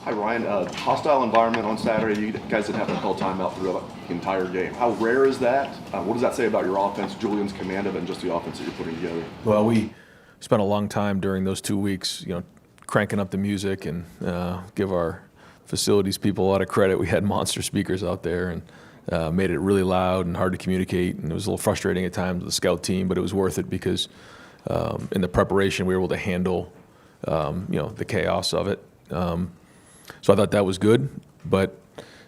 Hi, Ryan. Hostile environment on Saturday. You guys didn't have to call timeout throughout the entire game. How rare is that? What does that say about your offense, Julian's command of it, and just the offense that you're putting together? Well, we spent a long time during those 2 weeks, cranking up the music and give our facilities people a lot of credit. We had monster speakers out there and made it really loud and hard to communicate. And it was a little frustrating at times with the scout team, but it was worth it because in the preparation we were able to handle, the chaos of it. So I thought that was good, but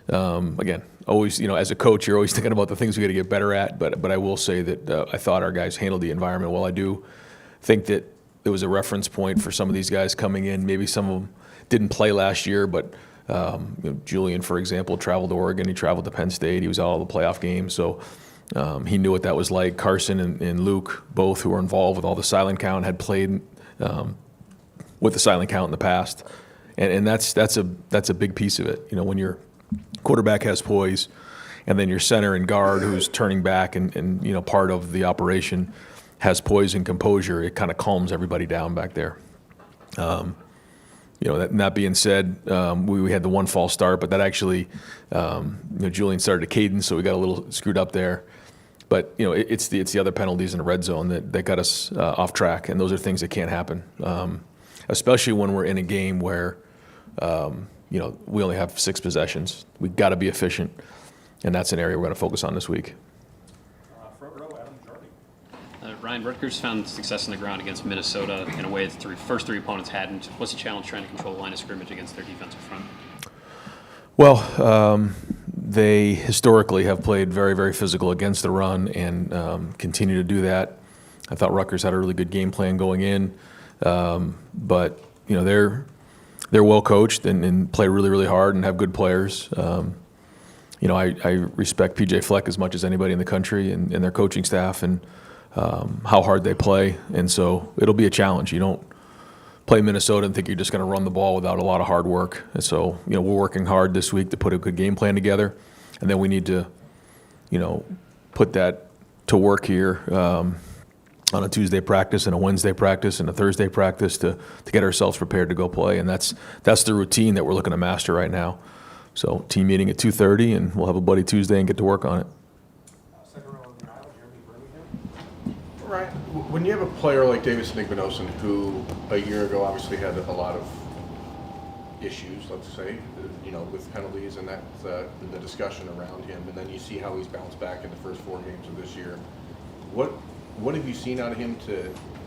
again, always, as a coach, you're always thinking about the things we got to get better at. But I will say that I thought our guys handled the environment well. I do think that there was a reference point for some of these guys coming in. Maybe some of them didn't play last year, but Julian, for example, traveled to Oregon. He traveled to Penn State. He was out all the playoff games, so he knew what that was like. Carson and Luke, both who were involved with all the silent count, had played with the silent count in the past. And that's a big piece of it. When your quarterback has poise, and then your center and guard who's turning back and part of the operation has poise and composure, it kind of calms everybody down back there. That being said, we had the one false start, but that actually, Julian started a cadence, so we got a little screwed up there. But it's the other penalties in the red zone that got us off track, and those are things that can't happen. Especially when we're in a game where, we only have 6 possessions. We've got to be efficient, and that's an area we're going to focus on this week. Front row, Adam Jardy. Ryan, Rutgers found success on the ground against Minnesota in a way that the first 3 opponents hadn't. What's the challenge trying to control the line of scrimmage against their defensive front? Well, they historically have played very, very physical against the run and continue to do that. I thought Rutgers had a really good game plan going in. But they're well coached and play really, really hard and have good players. I respect PJ Fleck as much as anybody in the country and their coaching staff and how hard they play. And so it'll be a challenge. You don't play Minnesota and think you're just going to run the ball without a lot of hard work. And so we're working hard this week to put a good game plan together, and then we need to put that to work here. On a Tuesday practice and a Wednesday practice and a Thursday practice to get ourselves prepared to go play. And that's the routine that we're looking to master right now. So team meeting at 2:30, and we'll have a buddy Tuesday and get to work on it. Second row on the aisle, Jeremy Birmingham. Right. When you have a player like Davis Nigbinosin, who a year ago obviously had a lot of issues, let's say, with penalties and that the discussion around him, and then you see how he's bounced back in the first 4 games of this year, what have you seen out of him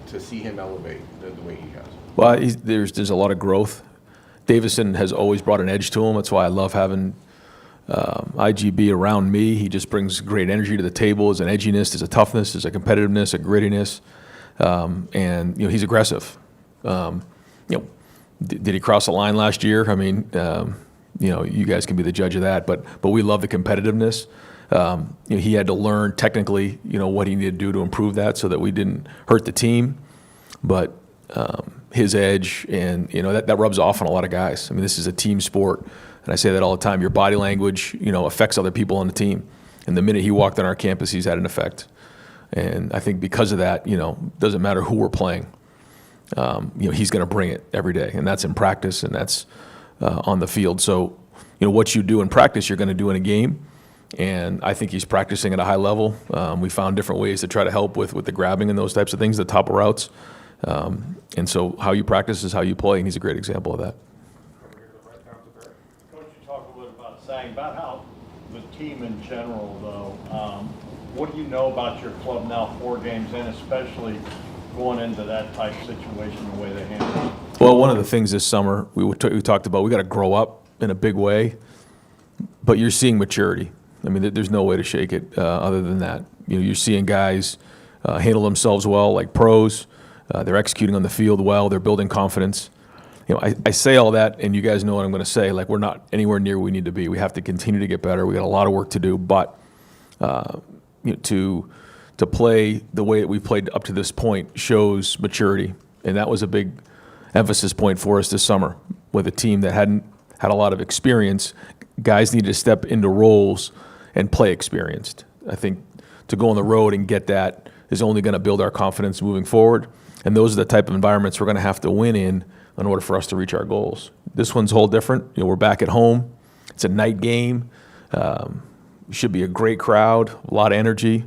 to see him elevate the way he has? Well, there's a lot of growth. Davison has always brought an edge to him. That's why I love having IGB around me. He just brings great energy to the table. There's an edginess, there's a toughness, there's a competitiveness, a grittiness, and he's aggressive. Did he cross the line last year? I mean, you guys can be the judge of that. But we love the competitiveness. He had to learn technically, what he needed to do to improve that so that we didn't hurt the team. But his edge and, that rubs off on a lot of guys. I mean, this is a team sport, and I say that all the time. Your body language, affects other people on the team. And the minute he walked on our campus, he's had an effect. And I think because of that, doesn't matter who we're playing, he's going to bring it every day. And that's in practice, and that's on the field. So, what you do in practice, you're going to do in a game. And I think he's practicing at a high level. We found different ways to try to help with the grabbing and those types of things, the top of routes. And so how you practice is how you play, and he's a great example of that. Coach, you talk a little bit about how the team in general, though, what do you know about your club now 4 games in, especially going into that type of situation, the way they handle it? Well, one of the things this summer we talked about, we got to grow up in a big way, but you're seeing maturity. I mean, there's no way to shake it other than that. You're seeing guys handle themselves well, like pros. They're executing on the field well. They're building confidence. I say all that, and you guys know what I'm going to say. Like, we're not anywhere near where we need to be. We have to continue to get better. We got a lot of work to do, but to play the way that we've played up to this point shows maturity, and that was a big emphasis point for us this summer with a team that hadn't had a lot of experience. Guys needed to step into roles and play experienced. I think to go on the road and get that is only going to build our confidence moving forward. And those are the type of environments we're going to have to win in order for us to reach our goals. This one's a whole different. We're back at home. It's a night game. Should be a great crowd, a lot of energy.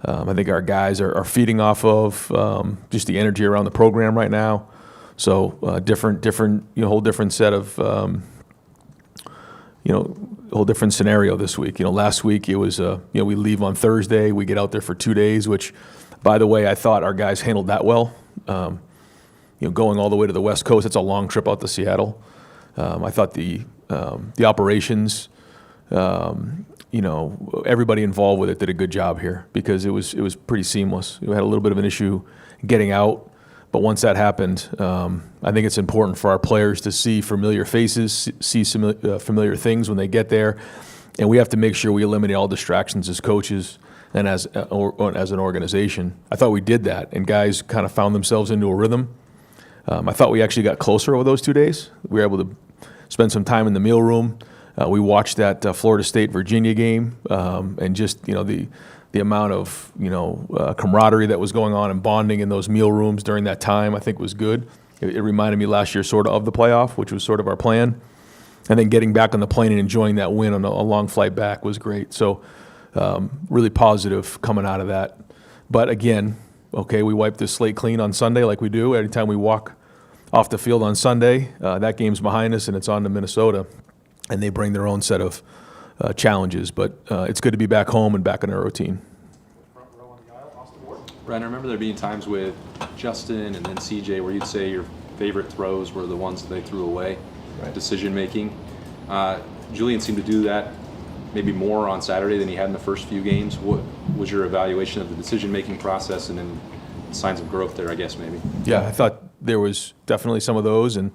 I think our guys are feeding off of just the energy around the program right now. So different, whole different set of, whole different scenario this week. Last week it was, we leave on Thursday, we get out there for 2 days, which, by the way, I thought our guys handled that well. Going all the way to the West Coast, it's a long trip out to Seattle. I thought the operations, everybody involved with it did a good job here because it was pretty seamless. We had a little bit of an issue getting out, but once that happened, I think it's important for our players to see familiar faces, see familiar things when they get there, and we have to make sure we eliminate all distractions as coaches and as an organization. I thought we did that, and guys kind of found themselves into a rhythm. I thought we actually got closer over those 2 days. We were able to spend some time in the meal room. We watched that Florida State-Virginia game, and just the amount of camaraderie that was going on and bonding in those meal rooms during that time, I think was good. It reminded me last year sort of the playoff, which was sort of our plan. And then getting back on the plane and enjoying that win on a long flight back was great. So really positive coming out of that. But again, okay, we wiped the slate clean on Sunday like we do. Anytime we walk off the field on Sunday, that game's behind us and it's on to Minnesota. And they bring their own set of challenges. But it's good to be back home and back in our routine. Ryan, I remember there being times with Justin and then CJ where you'd say your favorite throws were the ones that they threw away, right. Decision making. Julian seemed to do that maybe more on Saturday than he had in the first few games. What was your evaluation of the decision making process and then signs of growth there, I guess, maybe? Yeah, I thought there was definitely some of those. And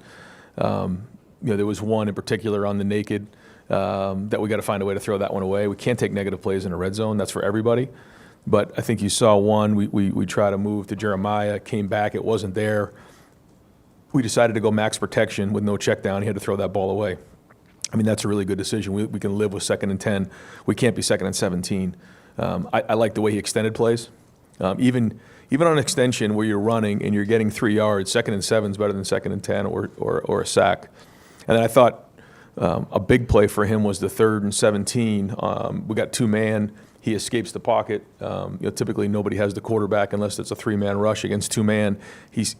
there was one in particular on the naked that we got to find a way to throw that one away. We can't take negative plays in a red zone. That's for everybody. But I think you saw one. We tried to move to Jeremiah, came back. It wasn't there. We decided to go max protection with no check down. He had to throw that ball away. I mean, that's a really good decision. We can live with 2nd and 10. We can't be 2nd and 17. I like the way he extended plays. Even on extension where you're running and you're getting 3 yards, 2nd and 7 is better than 2nd and 10 or a sack. And then I thought a big play for him was the 3rd and 17. We got 2-man. He escapes the pocket. Typically nobody has the quarterback unless it's a 3-man rush against 2-man. He's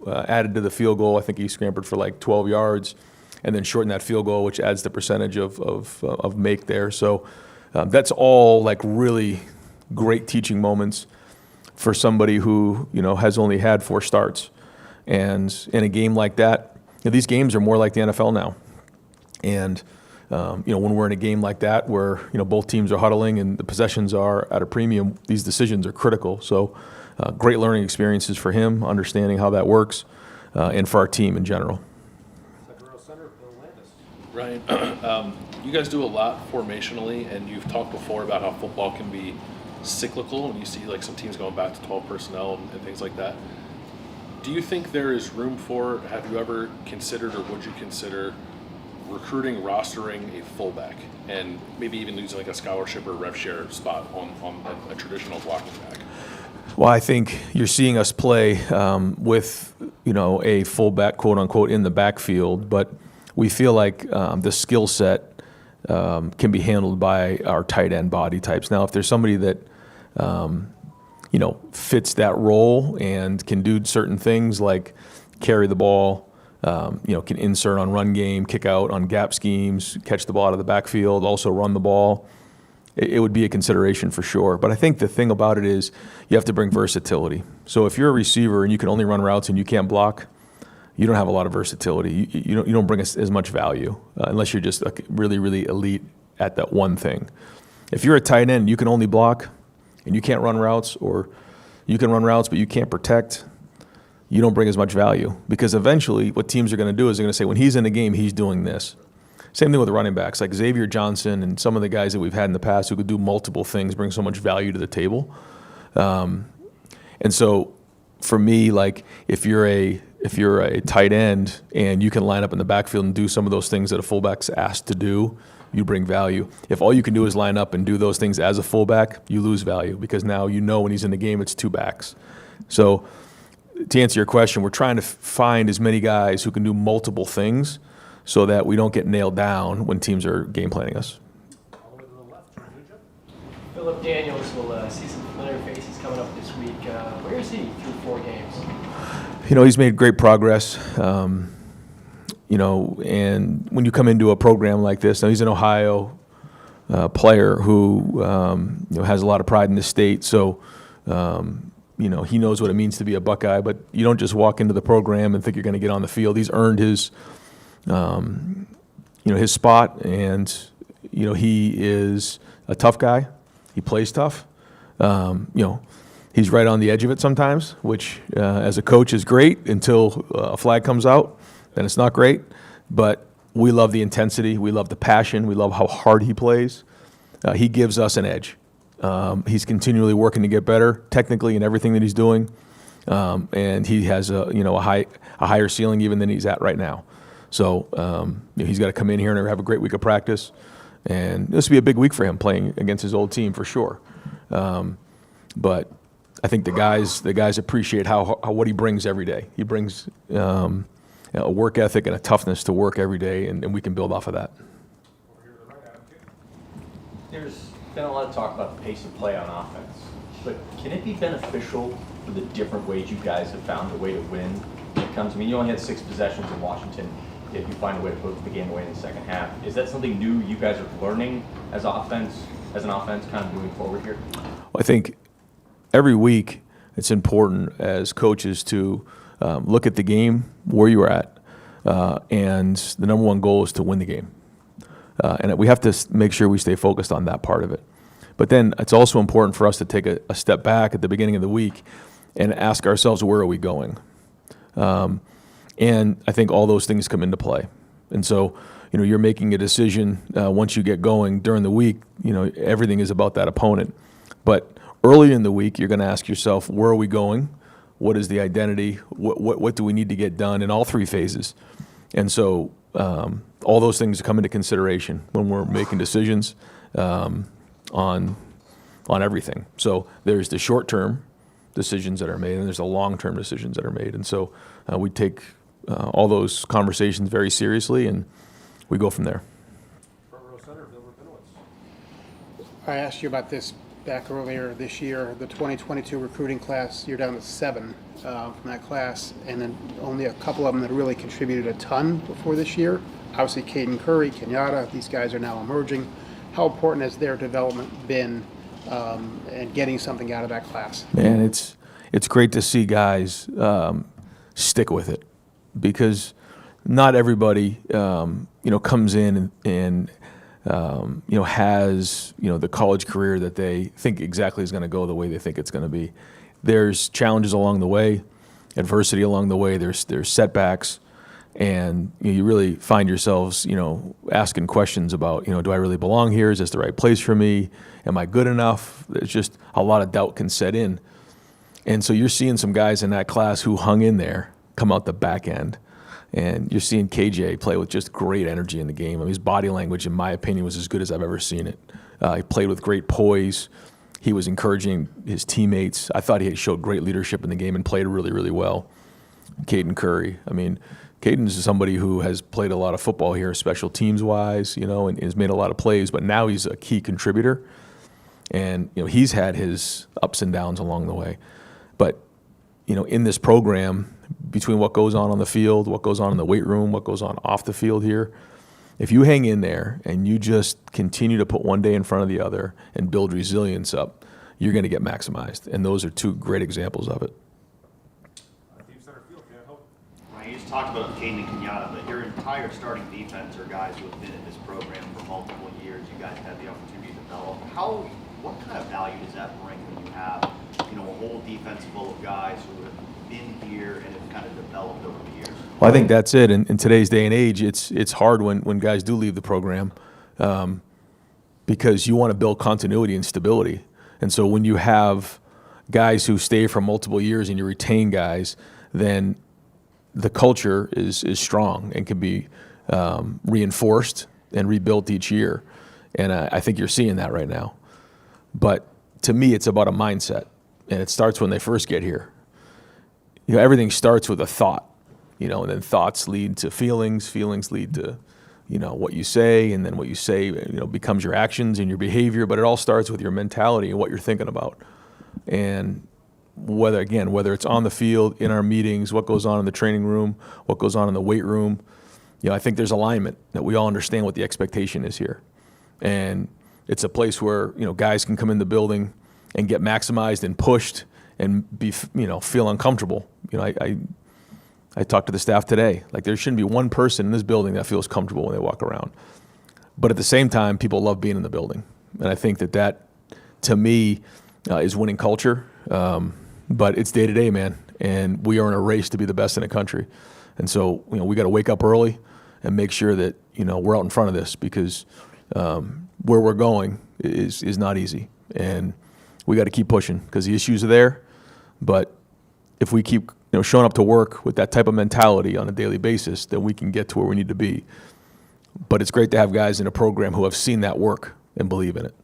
added to the field goal. I think he scrambled for like 12 yards, and then shortened that field goal, which adds the percentage of make there. So that's all like really great teaching moments for somebody who has only had 4 starts, and in a game like that, these games are more like the NFL now, and. When we're in a game like that where, both teams are huddling and the possessions are at a premium, these decisions are critical. So great learning experiences for him, understanding how that works, and for our team in general. Ryan, you guys do a lot formationally, and you've talked before about how football can be cyclical, and you see like some teams going back to 12 personnel and things like that. Do you think there is room for, have you ever considered or would you consider recruiting, rostering a fullback, and maybe even using like a scholarship or rev share spot on a traditional blocking back? Well, I think you're seeing us play with a fullback, quote unquote, in the backfield, but we feel like the skill set can be handled by our tight end body types. Now, if there's somebody that fits that role and can do certain things like carry the ball, can insert on run game, kick out on gap schemes, catch the ball out of the backfield, also run the ball, it would be a consideration for sure. But I think the thing about it is you have to bring versatility. So if you're a receiver and you can only run routes and you can't block, you don't have a lot of versatility. You don't bring as much value unless you're just like really, really elite at that one thing. If you're a tight end, you can only block and you can't run routes, or you can run routes but you can't protect, you don't bring as much value, because eventually what teams are going to do is they're going to say, when he's in the game, he's doing this. Same thing with running backs, like Xavier Johnson and some of the guys that we've had in the past who could do multiple things, bring so much value to the table. And so for me, like if you're a tight end and you can line up in the backfield and do some of those things that a fullback's asked to do, you bring value. If all you can do is line up and do those things as a fullback, you lose value, because now when he's in the game, it's 2 backs. So to answer your question, we're trying to find as many guys who can do multiple things so that we don't get nailed down when teams are game planning us. Philip Daniels will see some familiar faces coming up this week. Where is he through 4 games? He's made great progress. And when you come into a program like this, now he's an Ohio player who has a lot of pride in the state. So he knows what it means to be a Buckeye. But you don't just walk into the program and think you're going to get on the field. He's earned his his spot, and he is a tough guy. He plays tough. He's right on the edge of it sometimes, which as a coach is great until a flag comes out. Then it's not great. But we love the intensity. We love the passion. We love how hard he plays. He gives us an edge. He's continually working to get better technically in everything that he's doing, and he has a higher ceiling even than he's at right now. So he's got to come in here and have a great week of practice, and this will be a big week for him playing against his old team for sure. But I think the guys appreciate what he brings every day. He brings a work ethic and a toughness to work every day, and we can build off of that. There's been a lot of talk about the pace of play on offense, but can it be beneficial for the different ways you guys have found a way to win when it comes? I mean, you only had 6 possessions in Washington. If you find a way to put the game away in the second half, is that something new you guys are learning as an offense, kind of moving forward here? Well, I think every week it's important as coaches to look at the game where you're at, and the number one goal is to win the game. And we have to make sure we stay focused on that part of it. But then it's also important for us to take a step back at the beginning of the week and ask ourselves, where are we going? And I think all those things come into play. And so, you're making a decision once you get going during the week. Everything is about that opponent. But early in the week, you're going to ask yourself, where are we going? What is the identity? What do we need to get done in all 3 phases? And so all those things come into consideration when we're making decisions on everything. So there's the short-term decisions that are made, and there's the long-term decisions that are made. And so we take all those conversations very seriously, and we go from there. I asked you about this back earlier this year. The 2022 recruiting class, you're down to 7 from that class, and then only a couple of them that really contributed a ton before this year. Obviously, Caden Curry, Kenyatta, these guys are now emerging. How important has their development been and getting something out of that class? Man, it's great to see guys stick with it, because not everybody comes in and has the college career that they think exactly is going to go the way they think it's going to be. There's challenges along the way, adversity along the way. There's setbacks, and you really find yourselves asking questions about do I really belong here? Is this the right place for me? Am I good enough? There's just a lot of doubt can set in, and so you're seeing some guys in that class who hung in there come out the back end. And you're seeing KJ play with just great energy in the game. I mean, his body language, in my opinion, was as good as I've ever seen it. He played with great poise. He was encouraging his teammates. I thought he showed great leadership in the game and played really, really well. Caden Curry. I mean, Caden is somebody who has played a lot of football here, special teams-wise, and has made a lot of plays. But now he's a key contributor. And, he's had his ups and downs along the way. But, in this program, between what goes on the field, what goes on in the weight room, what goes on off the field here, if you hang in there and you just continue to put one day in front of the other and build resilience up, you're going to get maximized. And those are 2 great examples of it. Ryan, you just talked about Caden and Kenyatta, but your entire starting defense are guys who have been in this program for multiple years. You guys had the opportunity to develop. What kind of value does that bring when you have a whole defense full of guys who have been here and have kind of developed over the years? Well, I think that's it. In today's day and age, it's hard when guys do leave the program because you want to build continuity and stability. And so when you have guys who stay for multiple years and you retain guys, then the culture is strong and can be reinforced and rebuilt each year. And I think you're seeing that right now. But to me, it's about a mindset, and it starts when they first get here. Everything starts with a thought. and then thoughts lead to feelings, feelings lead to, what you say, and then what you say, becomes your actions and your behavior, but it all starts with your mentality and what you're thinking about. And whether it's on the field, in our meetings, what goes on in the training room, what goes on in the weight room, I think there's alignment that we all understand what the expectation is here. And it's a place where, guys can come in the building and get maximized and pushed and be, feel uncomfortable. I talked to the staff today. Like, there shouldn't be one person in this building that feels comfortable when they walk around. But at the same time, people love being in the building. And I think that to me, is winning culture. But it's day to day, man. And we are in a race to be the best in the country. And so, we got to wake up early and make sure that, we're out in front of this, because where we're going is not easy. And we got to keep pushing, because the issues are there. But if we keep showing up to work with that type of mentality on a daily basis, then we can get to where we need to be. But it's great to have guys in a program who have seen that work and believe in it.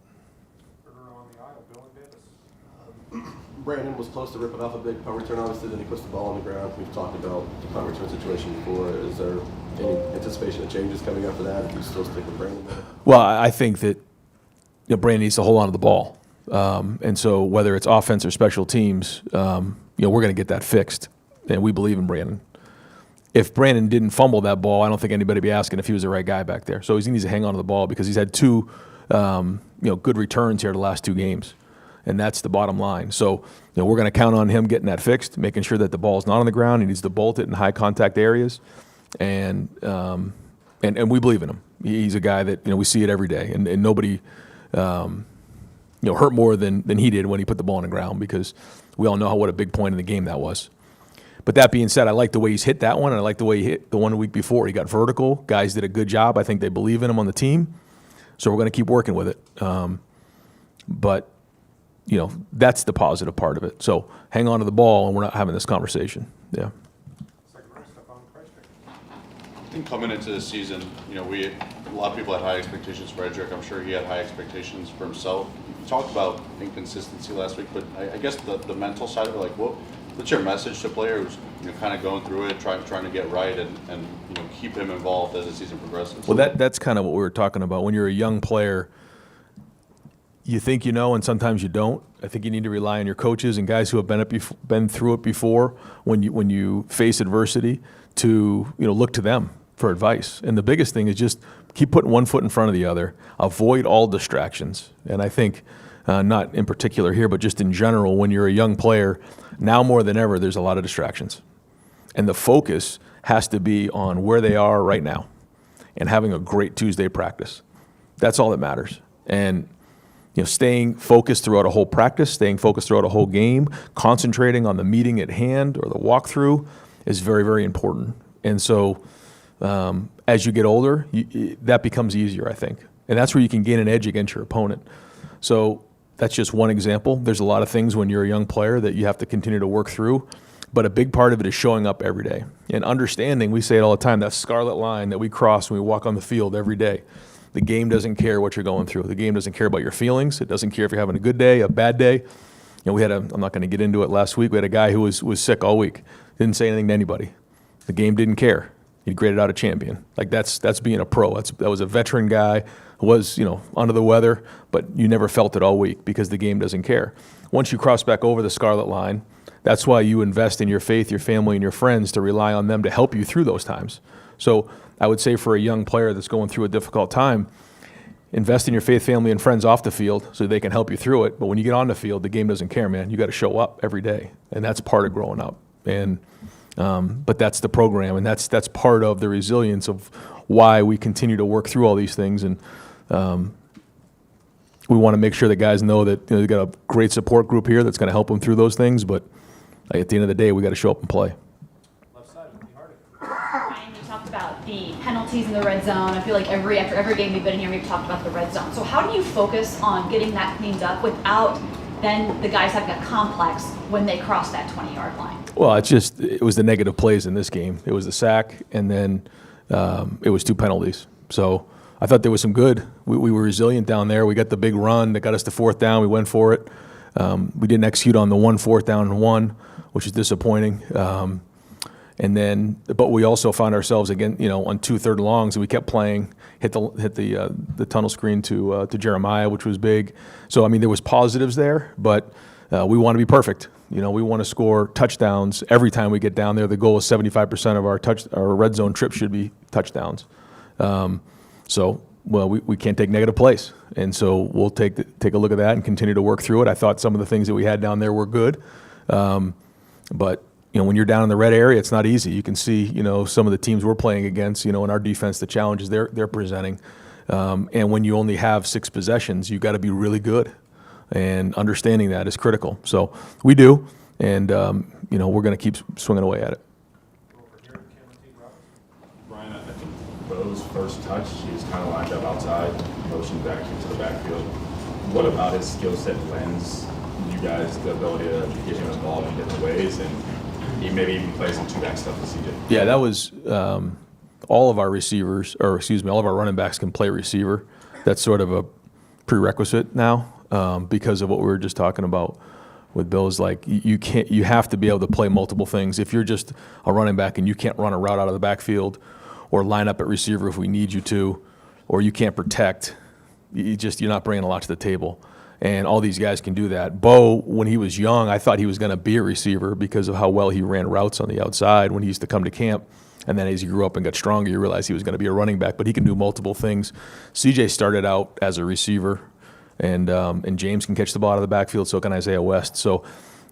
Brandon was close to ripping off a big punt return, obviously, then he puts the ball on the ground. We've talked about the punt return situation before. Is there any anticipation of changes coming after that? If you still stick with Brandon there? Well, I think that Brandon needs to hold on to the ball. And so whether it's offense or special teams, we're going to get that fixed. And we believe in Brandon. If Brandon didn't fumble that ball, I don't think anybody would be asking if he was the right guy back there. So he needs to hang on to the ball, because he's had two good returns here the last 2 games. And that's the bottom line. So we're going to count on him getting that fixed, making sure that the ball's not on the ground. He needs to bolt it in high contact areas. And we believe in him. He's a guy that, we see it every day. And nobody hurt more than he did when he put the ball on the ground, because we all know what a big point in the game that was. But that being said, I like the way he's hit that one, and I like the way he hit the one the week before. He got vertical. Guys did a good job. I think they believe in him on the team. So we're going to keep working with it. But, that's the positive part of it. So hang on to the ball, and we're not having this conversation. Yeah. I think coming into the season, a lot of people had high expectations for Edric. I'm sure he had high expectations for himself. You talked about inconsistency last week, but I guess the mental side of it, what's your message to players, kind of going through it, trying to get right and keep him involved as the season progresses? Well, that's kind of what we were talking about. When you're a young player, you think and sometimes you don't. I think you need to rely on your coaches and guys who have been through it before when you face adversity to look to them for advice. And the biggest thing is just keep putting one foot in front of the other. Avoid all distractions. And I think, not in particular here, but just in general, when you're a young player, now more than ever, there's a lot of distractions. And the focus has to be on where they are right now and having a great Tuesday practice. That's all that matters. And staying focused throughout a whole practice, staying focused throughout a whole game, concentrating on the meeting at hand or the walkthrough is very, very important. And so as you get older, that becomes easier, I think. And that's where you can gain an edge against your opponent. So that's just one example. There's a lot of things when you're a young player that you have to continue to work through. But a big part of it is showing up every day and understanding, we say it all the time, that scarlet line that we cross when we walk on the field every day. The game doesn't care what you're going through. The game doesn't care about your feelings. It doesn't care if you're having a good day, a bad day. We had I'm not going to get into it last week, we had a guy who was sick all week. Didn't say anything to anybody. The game didn't care. He graded out a champion. Like that's being a pro. That was a veteran guy who was, under the weather, but you never felt it all week because the game doesn't care. Once you cross back over the scarlet line, that's why you invest in your faith, your family, and your friends to rely on them to help you through those times. So I would say for a young player that's going through a difficult time, invest in your faith, family, and friends off the field so they can help you through it. But when you get on the field, the game doesn't care, man. You got to show up every day, and that's part of growing up. And but that's the program, and that's part of the resilience of why we continue to work through all these things. And we want to make sure that guys know that they've got a great support group here that's going to help them through those things. But at the end of the day, we got to show up and play. Ryan, you talked about the penalties in the red zone. I feel like after every game we've been in here, we've talked about the red zone. So how do you focus on getting that cleaned up without then the guys having a complex when they cross that 20-yard line? Well, it was the negative plays in this game. It was the sack, and then it was 2 penalties. So I thought there was some good. We were resilient down there. We got the big run that got us to 4th down. We went for it. We didn't execute on the 1 4th down and 1, which is disappointing. But we also found ourselves again, on 2 third longs, and we kept playing, hit the tunnel screen to Jeremiah, which was big. So I mean, there was positives there, but we want to be perfect. We want to score touchdowns every time we get down there. The goal is 75% of our red zone trips should be touchdowns. We can't take negative plays, and so we'll take a look at that and continue to work through it. I thought some of the things that we had down there were good, but when you're down in the red area, it's not easy. You can see, some of the teams we're playing against, in our defense, the challenges they're presenting. And when you only have 6 possessions, you've got to be really good. And understanding that is critical. So we do, and, we're going to keep swinging away at it. Brian, I think Bo's first touch, he was kind of lined up outside, motioned back into the backfield. What about his skill set lends you guys the ability to get him involved in different ways, and he maybe even plays some two-back stuff with CJ? Yeah, that was all of our receivers, all of our running backs can play receiver. That's sort of a prerequisite now because of what we were just talking about with Bill. Is like you have to be able to play multiple things. If you're just a running back and you can't run a route out of the backfield or line up at receiver if we need you to, or you can't protect, you're not bringing a lot to the table. And all these guys can do that. Bo, when he was young, I thought he was going to be a receiver because of how well he ran routes on the outside when he used to come to camp. And then as he grew up and got stronger, you realize he was going to be a running back. But he can do multiple things. CJ started out as a receiver, and James can catch the ball out of the backfield, so can Isaiah West. So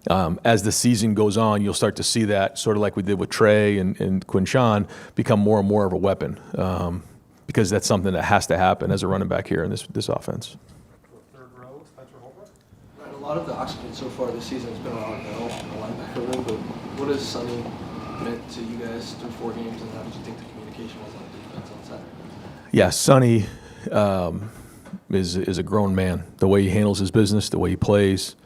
as the season goes on, you'll start to see that, sort of like we did with Trey and Quinshawn, become more and more of a weapon because that's something that has to happen as a running back here in this offense. A lot of the oxygen so far this season has been around Bell in the linebacker room, but what has Sonny meant to you guys through 4 games, and how did you think the communication was on defense on Saturday? Yeah, Sonny is a grown man. The way he handles his business, the way he plays,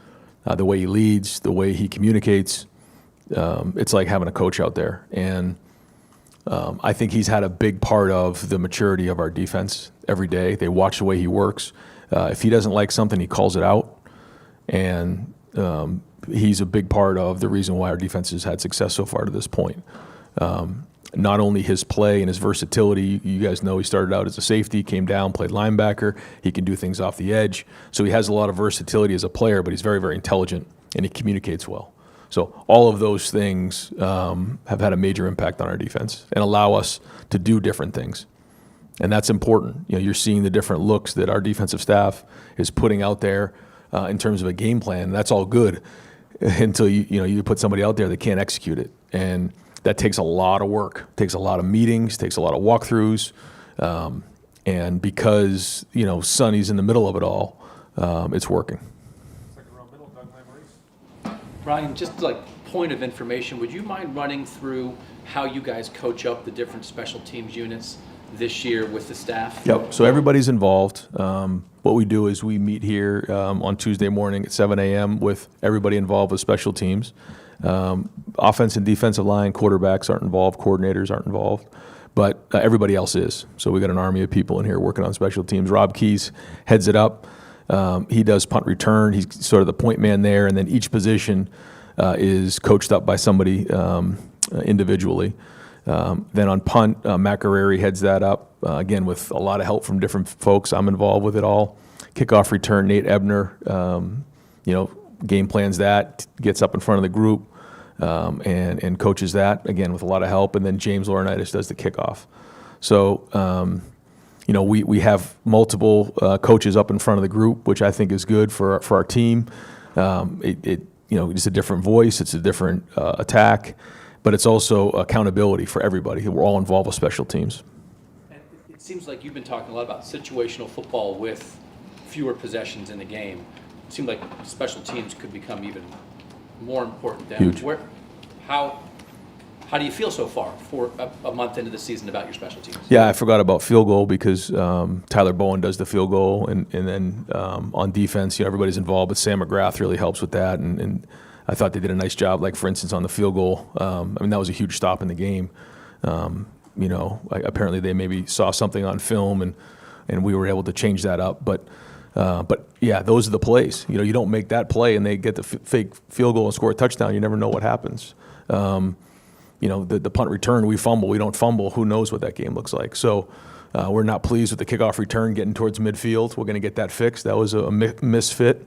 the way he leads, the way he communicates, it's like having a coach out there. And I think he's had a big part of the maturity of our defense every day. They watch the way he works. If he doesn't like something, he calls it out. And he's a big part of the reason why our defense has had success so far to this point. Not only his play and his versatility, you guys know he started out as a safety, came down, played linebacker. He can do things off the edge. So he has a lot of versatility as a player, but he's very, very intelligent, and he communicates well. So all of those things have had a major impact on our defense and allow us to do different things. And that's important. You're seeing the different looks that our defensive staff is putting out there in terms of a game plan. That's all good until you put somebody out there that can't execute it. And that takes a lot of work, takes a lot of meetings, takes a lot of walkthroughs. And because, Sonny's in the middle of it all, it's working. Brian, just like point of information, would you mind running through how you guys coach up the different special teams units this year with the staff? Yep, so everybody's involved. What we do is we meet here on Tuesday morning at 7 a.m. with everybody involved with special teams. Offense and defensive line, quarterbacks aren't involved, coordinators aren't involved, but everybody else is. So we got an army of people in here working on special teams. Rob Keys heads it up. He does punt return. He's sort of the point man there, and then each position is coached up by somebody individually. Then on punt, Matt Guerreri heads that up, again, with a lot of help from different folks. I'm involved with it all. Kickoff return, Nate Ebner, game plans that, gets up in front of the group and coaches that, again, with a lot of help. And then James Laurinaitis does the kickoff. So, we have multiple coaches up in front of the group, which I think is good for our team. It's a different voice. It's a different attack. But it's also accountability for everybody. We're all involved with special teams. And it seems like you've been talking a lot about situational football with fewer possessions in the game. It seems like special teams could become even more important than Huge. How do you feel so far for a month into the season about your special teams? Yeah, I forgot about field goal because Tyler Bowen does the field goal, and then on defense, everybody's involved, but Sam McGrath really helps with that, and I thought they did a nice job, like, for instance, on the field goal. That was a huge stop in the game. Apparently they maybe saw something on film, and we were able to change that up. But yeah, those are the plays. You don't make that play and they get the fake field goal and score a touchdown. You never know what happens. the punt return, we fumble, we don't fumble, who knows what that game looks like. So we're not pleased with the kickoff return getting towards midfield. We're going to get that fixed. That was a misfit.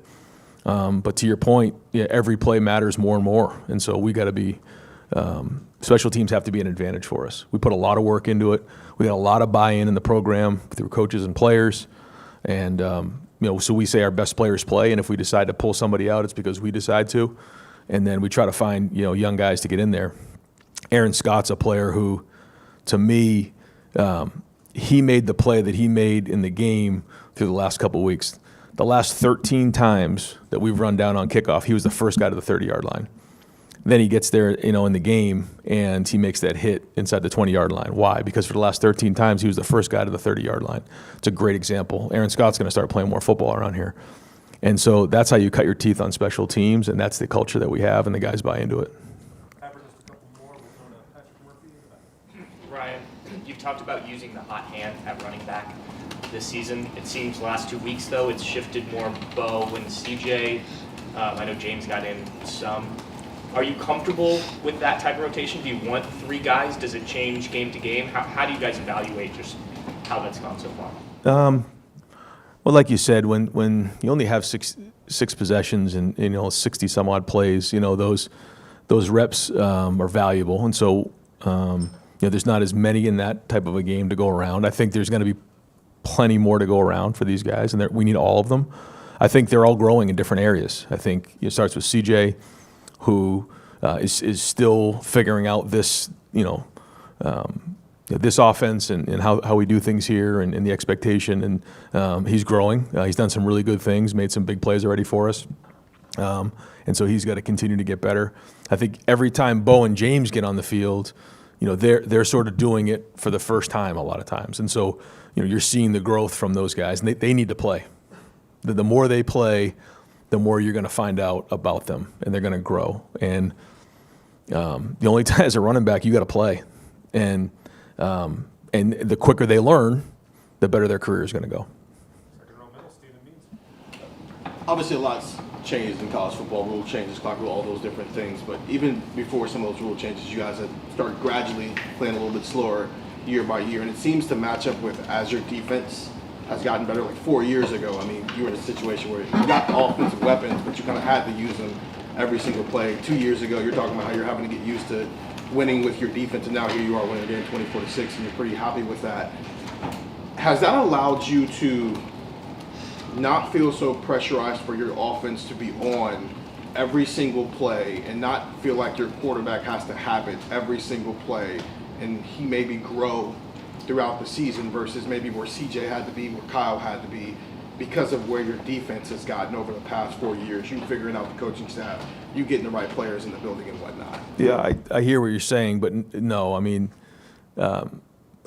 But to your point, every play matters more and more. And so we got to be special teams have to be an advantage for us. We put a lot of work into it. We got a lot of buy-in in the program through coaches and players. And, so we say our best players play, and if we decide to pull somebody out, it's because we decide to. And then we try to find, young guys to get in there. Aaron Scott's a player who, to me, he made the play that he made in the game through the last couple of weeks. The last 13 times that we've run down on kickoff, he was the first guy to the 30-yard line. Then he gets there, in the game, and he makes that hit inside the 20-yard line. Why? Because for the last 13 times, he was the first guy to the 30-yard line. It's a great example. Aaron Scott's going to start playing more football around here. And so that's how you cut your teeth on special teams, and that's the culture that we have, and the guys buy into it. Ryan, you've talked about using the hot hand at running back this season. It seems last 2 weeks, though, it's shifted more Bo and CJ. I know James got in some. Are you comfortable with that type of rotation? Do you want 3 guys? Does it change game to game? How do you guys evaluate just how that's gone so far? Well, like you said, when you only have six possessions and 60 some odd plays, those reps are valuable, and so there's not as many in that type of a game to go around. I think there's going to be plenty more to go around for these guys, and we need all of them. I think they're all growing in different areas. I think it starts with CJ, who is still figuring out this, this offense and how we do things here and the expectation. And he's growing. He's done some really good things, made some big plays already for us. And so he's got to continue to get better. I think every time Bo and James get on the field, they're sort of doing it for the first time a lot of times. And so, you're seeing the growth from those guys, and they need to play. The more they play, the more you're going to find out about them, and they're going to grow. And the only time as a running back, you got to play. And the quicker they learn, the better their career is going to go. Obviously, a lot's changed in college football, rule changes, clock rule, all those different things. But even before some of those rule changes, you guys have started gradually playing a little bit slower year by year. And it seems to match up with as your defense has gotten better. Like 4 years ago, you were in a situation where you got offensive weapons, but you kind of had to use them every single play. 2 years ago, you're talking about how you're having to get used to winning with your defense, and now here you are winning again 24-6, and you're pretty happy with that. Has that allowed you to not feel so pressurized for your offense to be on every single play and not feel like your quarterback has to have it every single play, and he maybe grow throughout the season versus maybe where CJ had to be, where Kyle had to be, because of where your defense has gotten over the past 4 years, you figuring out the coaching staff, you getting the right players in the building and whatnot? Yeah, I hear what you're saying, but no,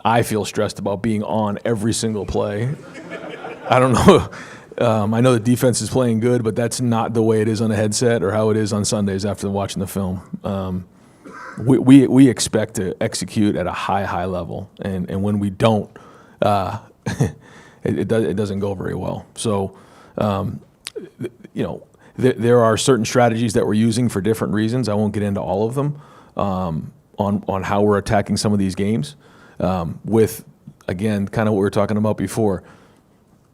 I feel stressed about being on every single play. I don't know. I know the defense is playing good, but that's not the way it is on a headset or how it is on Sundays after watching the film. We expect to execute at a high level, and when we don't, it doesn't go very well. So, there are certain strategies that we're using for different reasons. I won't get into all of them on how we're attacking some of these games. With, again, kind of what we were talking about before,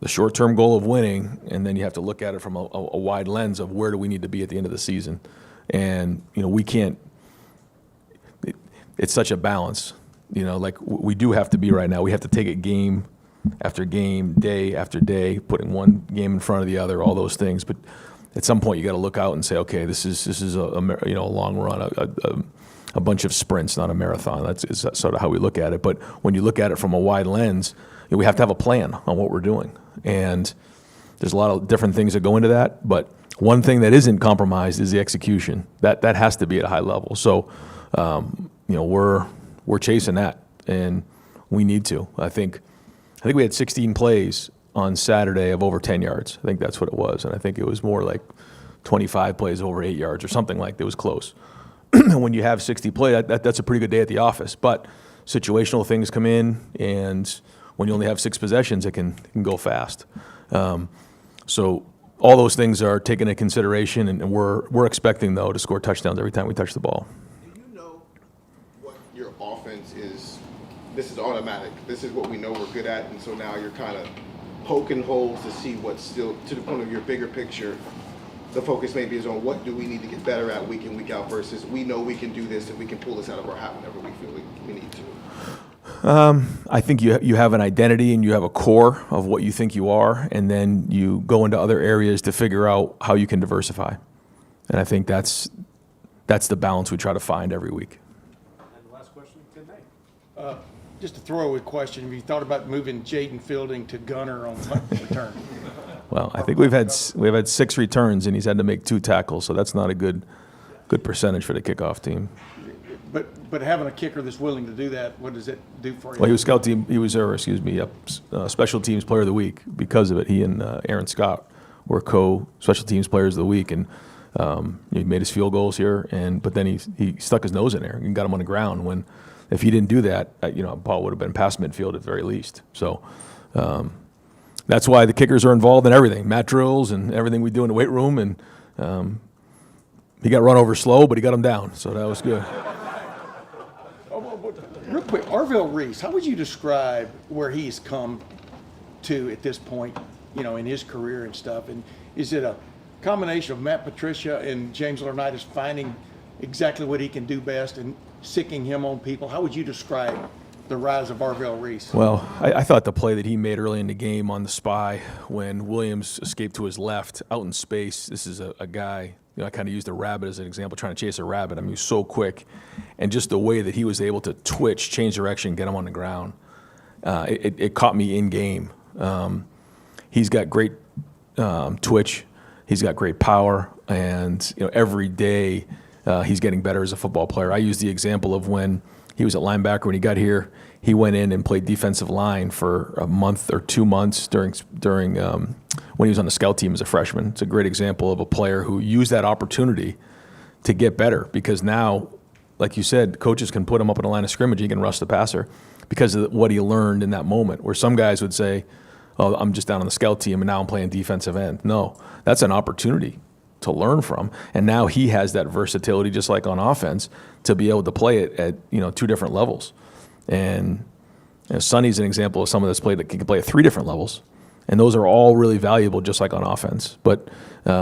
the short-term goal of winning, and then you have to look at it from a wide lens of where do we need to be at the end of the season. And, we can't – it's such a balance. Like we do have to be right now. We have to take it game after game, day after day, putting one game in front of the other, all those things. But at some point you got to look out and say, okay, this is a long run, a bunch of sprints, not a marathon. That's sort of how we look at it. But when you look at it from a wide lens, we have to have a plan on what we're doing. And there's a lot of different things that go into that. But one thing that isn't compromised is the execution. That has to be at a high level. So, we're chasing that, and we need to. I think we had 16 plays on Saturday of over 10 yards. I think that's what it was. And I think it was more like 25 plays over 8 yards or something like that. It was close. When you have 60 plays, that's a pretty good day at the office. But situational things come in, and when you only have 6 possessions, it can go fast. So all those things are taken into consideration, and we're expecting, though, to score touchdowns every time we touch the ball. Do you know what this is automatic. This is what we know we're good at, and so now you're kind of poking holes to see what's still, to the point of your bigger picture. The focus maybe is on what do we need to get better at week in, week out versus we know we can do this and we can pull this out of our hat whenever we feel we need to. I think you have an identity and you have a core of what you think you are, and then you go into other areas to figure out how you can diversify. And I think that's the balance we try to find every week. And the last question, Tim May. Just a throwaway question. Have you thought about moving Jaden Fielding to gunner on punt return? Well, I think we've had 6 returns and he's had to make 2 tackles, so that's not a good percentage for the kickoff team. But having a kicker that's willing to do that, what does it do for you? Well, he was special teams player of the week because of it. He and Aaron Scott were co-special teams players of the week, and he made his field goals here, but then he stuck his nose in there and got him on the ground. When if he didn't do that, Paul would have been past midfield at the very least. So that's why the kickers are involved in everything, mat drills and everything we do in the weight room. And he got run over slow, but he got him down, so that was good. Real quick, Arvell Reese, how would you describe where he's come to at this point, in his career and stuff? And is it a combination of Matt Patricia and James Laurinaitis finding exactly what he can do best and sicking him on people? How would you describe the rise of Arvell Reese? Well, I thought the play that he made early in the game on the spy when Williams escaped to his left out in space, this is a guy, I kind of used a rabbit as an example, trying to chase a rabbit. I mean, he was so quick. And just the way that he was able to twitch, change direction, get him on the ground, it caught me in game. He's got great twitch. He's got great power. And every day he's getting better as a football player. I use the example of when he was at linebacker. When he got here, he went in and played defensive line for a month or 2 months during when he was on the scout team as a freshman. It's a great example of a player who used that opportunity to get better, because now, like you said, coaches can put him up in the line of scrimmage. He can rush the passer because of what he learned in that moment, where some guys would say, oh, I'm just down on the scout team and now I'm playing defensive end. No, that's an opportunity to learn from. And now he has that versatility, just like on offense, to be able to play it at 2 different levels. And Sonny's an example of someone that's played that can play at 3 different levels. And those are all really valuable, just like on offense. But